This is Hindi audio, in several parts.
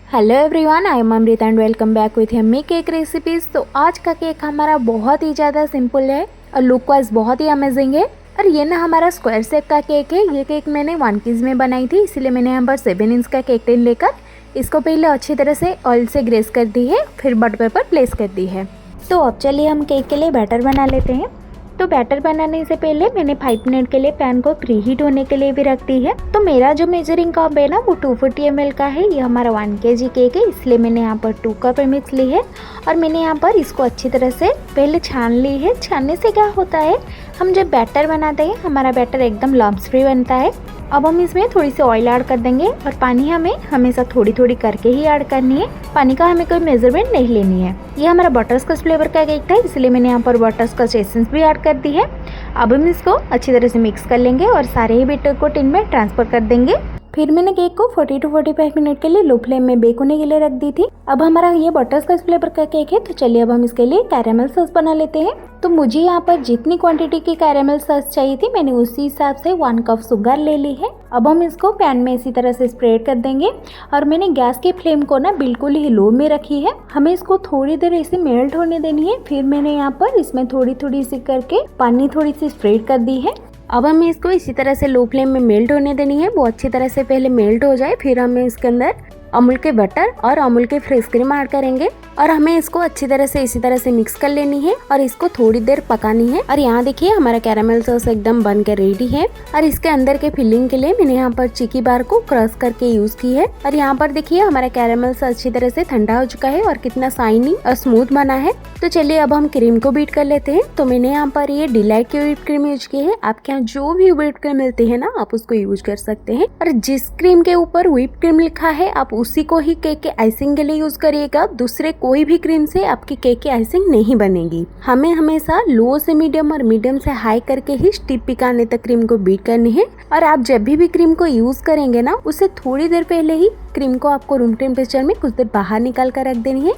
Hello everyone, I am Amrita and welcome back with yummy cake recipes. तो आज का केक हमारा बहुत ही ज़्यादा सिंपल है और लुक वाइज बहुत ही अमेजिंग है। और ये ना हमारा स्क्वायर शेप का केक है। ये केक मैंने 1 केजी में बनाई थी, इसीलिए मैंने यहाँ पर 7 इंच का केक टिन लेकर इसको पहले अच्छी तरह से ऑयल से ग्रेस कर दी है, फिर बटर पेपर प्लेस कर दी है। तो अब चलिए हम केक के लिए बैटर बना लेते हैं। तो बैटर बनाने से पहले मैंने 5 मिनट के लिए पैन को प्री हीट होने के लिए भी रख दी है। तो मेरा जो मेजरिंग कप है ना वो 240 ml का है। ये हमारा 1 केजी केक है, इसलिए मैंने यहाँ पर 2 कप मिक्स ली है। और मैंने यहाँ पर इसको अच्छी तरह से पहले छान ली है। छानने से क्या होता है, हम जब बैटर बनाते हैं हमारा बैटर एकदम लम्प्स फ्री बनता है। अब हम इसमें थोड़ी सी ऑयल ऐड कर देंगे और पानी हमें हमेशा थोड़ी थोड़ी करके ही ऐड करनी है। पानी का हमें कोई मेजरमेंट नहीं लेनी है। ये हमारा बटरस्कॉच फ्लेवर का केक था, इसलिए मैंने यहाँ पर बटरस्कॉच एसेंस भी ऐड कर दी है। अब हम इसको अच्छी तरह से मिक्स कर लेंगे और सारे ही बैटर को टिन में ट्रांसफर कर देंगे। फिर मैंने केक को 40 to 45 मिनट के लिए लो फ्लेम में बेक होने के लिए रख दी थी। अब हमारा ये बटरस्कॉच फ्लेवर का केक है, तो चलिए अब हम इसके लिए कैरेमल सॉस बना लेते हैं। तो मुझे यहाँ पर जितनी क्वांटिटी की कैरेमल सॉस चाहिए थी मैंने उसी हिसाब से 1 कप शुगर ले ली है। अब हम इसको पैन में इसी तरह से स्प्रेड कर देंगे और मैंने गैस की फ्लेम को ना बिल्कुल ही लो में रखी है। हमें इसको थोड़ी देर ऐसे मेल्ट होने देनी है। फिर मैंने यहाँ पर इसमें थोड़ी थोड़ी सी करके पानी थोड़ी सी स्प्रेड कर दी है। अब हमें इसको इसी तरह से लो फ्लेम में मेल्ट होने देनी है। वो अच्छी तरह से पहले मेल्ट हो जाए, फिर हमें इसके अंदर अमूल के बटर और अमूल के फ्रेश क्रीम ऐड करेंगे और हमें इसको अच्छी तरह से इसी तरह से मिक्स कर लेनी है और इसको थोड़ी देर पकानी है। और यहाँ देखिए हमारा कैरामेल सॉस एकदम बन के रेडी है। और इसके अंदर के फिलिंग के लिए मैंने यहाँ पर चिकी बार को क्रश करके यूज की है। और यहाँ पर देखिए हमारा कैरामेल सॉस अच्छी तरह से ठंडा हो चुका है और कितना शाइनी और स्मूथ बना है। तो चलिए अब हम क्रीम को बीट कर लेते हैं। तो मैंने यहाँ पर ये डिलाइट की व्हिप क्रीम यूज की है। आपके यहाँ जो भी व्हिप क्रीम मिलती है ना आप उसको यूज कर सकते हैं। और जिस क्रीम के ऊपर व्हिप क्रीम लिखा है आप उसी को ही केक के आइसिंग के लिए यूज करिएगा। दूसरे कोई भी क्रीम से आपकी केक की आइसिंग नहीं बनेगी। हमें हमेशा लो से मीडियम और मीडियम से हाई करके ही स्टिप पिकाने तक क्रीम को बीट करनी है। और आप जब भी क्रीम को यूज करेंगे ना उससे थोड़ी देर पहले ही क्रीम को आपको रूम टेम्परेचर में कुछ देर बाहर निकाल कर रख देनी है,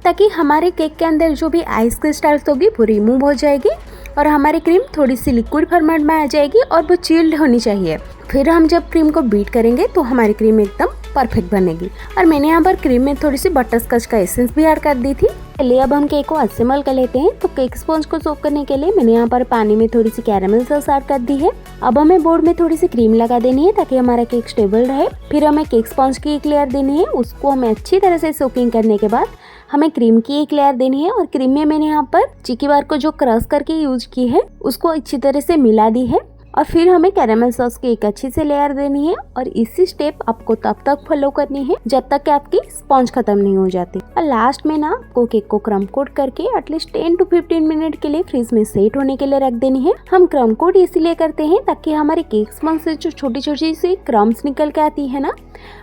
ताकि हमारे केक के अंदर जो भी आइस क्रिस्टल्स होगी वो रिमूव हो जाएगी और हमारी क्रीम थोड़ी सी लिक्विड फॉर्मेट में आ जाएगी और वो चिल्ड होनी चाहिए। फिर हम जब क्रीम को बीट करेंगे तो हमारी क्रीम एकदम परफेक्ट बनेगी। और मैंने यहाँ पर क्रीम में थोड़ी सी बटरस्कॉच का एसेंस भी ऐड कर दी थी। चलिए अब हम केक को असेंबल कर लेते हैं। तो केक स्पॉन्ज को सोक करने के लिए मैंने यहाँ पर पानी में थोड़ी सी कैरामेल सॉस ऐड कर दी है। अब हमें बोर्ड में थोड़ी सी क्रीम लगा देनी है ताकि हमारा केक स्टेबल रहे। फिर हमें केक स्पॉन्ज की एक लेयर देनी है, उसको हमें अच्छी तरह से सोकिंग करने के बाद हमें क्रीम की एक लेयर देनी है। और क्रीम में मैंने यहाँ पर चिकी बार को जो क्रश करके यूज की है उसको अच्छी तरह से मिला दी है। और फिर हमें कैरामेल सॉस की एक अच्छी से लेयर देनी है और इसी स्टेप आपको तब तक फॉलो करनी है जब तक कि आपकी स्पॉन्ज खत्म नहीं हो जाती। और लास्ट में ना आपको केक को क्रम कोट करके एटलीस्ट 10 to 15 मिनट के लिए फ्रीज में सेट होने के लिए रख देनी है। हम क्रम कोट इसीलिए करते हैं ताकि हमारे केक स्पॉन्ज से जो छोटी छोटी सी क्रम्स निकल के आती है ना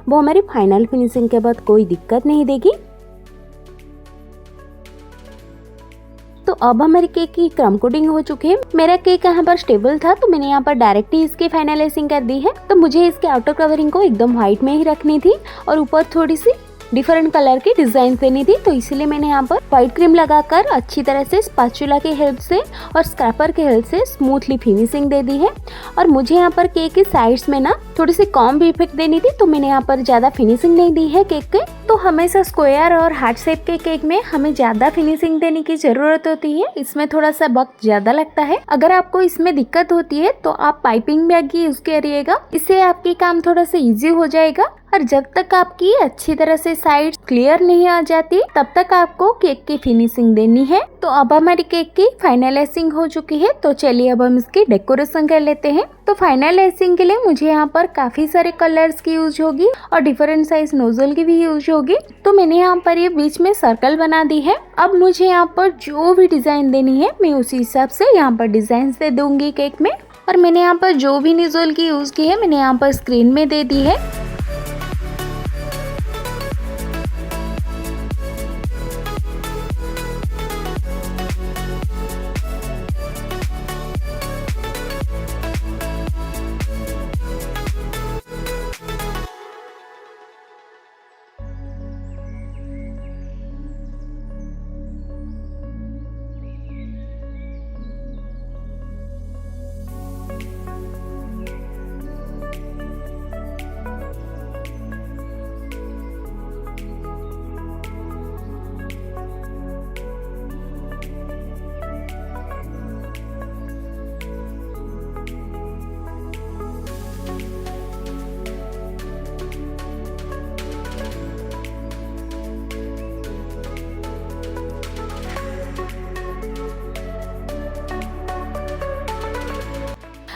वो हमारी फाइनल फिनिशिंग के बाद कोई दिक्कत नहीं देगी। तो अब हमारे केक की क्रम कोटिंग हो चुकी है। मेरा केक यहाँ पर स्टेबल था तो मैंने यहाँ पर डायरेक्टली इसकी फाइनलाइजिंग कर दी है। तो मुझे इसके आउटर कवरिंग को एकदम व्हाइट में ही रखनी थी और ऊपर थोड़ी सी डिफरेंट कलर की डिजाइन देनी थी। तो इसीलिए मैंने यहाँ पर व्हाइट क्रीम लगाकर अच्छी तरह से स्पैचुला की हेल्प से और स्क्रैपर की हेल्प से स्मूथली फिनिशिंग दे दी है। और मुझे यहाँ पर केक की साइड्स में ना थोड़ी सी कॉम्ब इफेक्ट देनी थी, तो मैंने यहाँ पर ज्यादा फिनिशिंग नहीं दी है केक के। तो हमेशा स्क्वायर और हार्ट शेप के केक में हमें ज्यादा फिनिशिंग देने की जरूरत होती है, इसमें थोड़ा सा वक्त ज्यादा लगता है। अगर आपको इसमें दिक्कत होती है तो आप पाइपिंग बैग यूज करिएगा, इससे आपकी काम थोड़ा सा इजी हो जाएगा। और जब तक आपकी अच्छी तरह से साइड क्लियर नहीं आ जाती तब तक आपको केक की फिनिशिंग देनी है। तो अब हमारी केक की फाइनलाइजिंग हो चुकी है। तो चलिए अब हम इसकी डेकोरेशन कर लेते हैं। तो फाइनलाइजिंग के लिए मुझे यहाँ पर काफी सारे कलर्स की यूज होगी और डिफरेंट साइज नोजल की भी यूज होगी। तो मैंने यहाँ पर ये बीच में सर्कल बना दी है। अब मुझे यहाँ पर जो भी डिजाइन देनी है मैं उसी हिसाब से यहाँ पर डिजाइन दे दूंगी केक में। और मैंने यहाँ पर जो भी नोजल की यूज की है मैंने यहाँ पर स्क्रीन में दे दी है।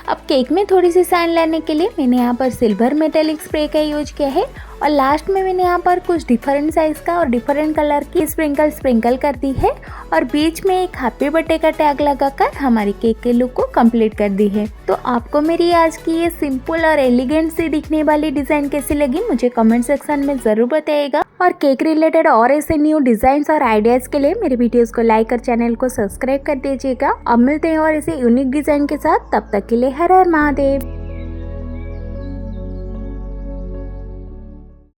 अब केक में थोड़ी सी शाइन लाने के लिए मैंने यहाँ पर सिल्वर मेटेलिक स्प्रे का यूज किया है और लास्ट में मैंने यहाँ पर कुछ डिफरेंट साइज का और डिफरेंट कलर की स्प्रिंकल कर दी है और बीच में एक हैप्पी बर्थडे का टैग लगाकर हमारी केक के लुक को कंप्लीट कर दी है। तो आपको मेरी आज की ये सिंपल और एलिगेंट सी दिखने वाली डिजाइन कैसी लगी मुझे कमेंट सेक्शन में जरूर बताइएगा और केक रिलेटेड और ऐसे न्यू डिजाइन और आइडियाज के लिए मेरे वीडियोस को लाइक और चैनल को सब्सक्राइब कर दीजिएगा। अब मिलते हैं और ऐसे यूनिक डिजाइन के साथ, तब तक के लिए हर हर महादेव।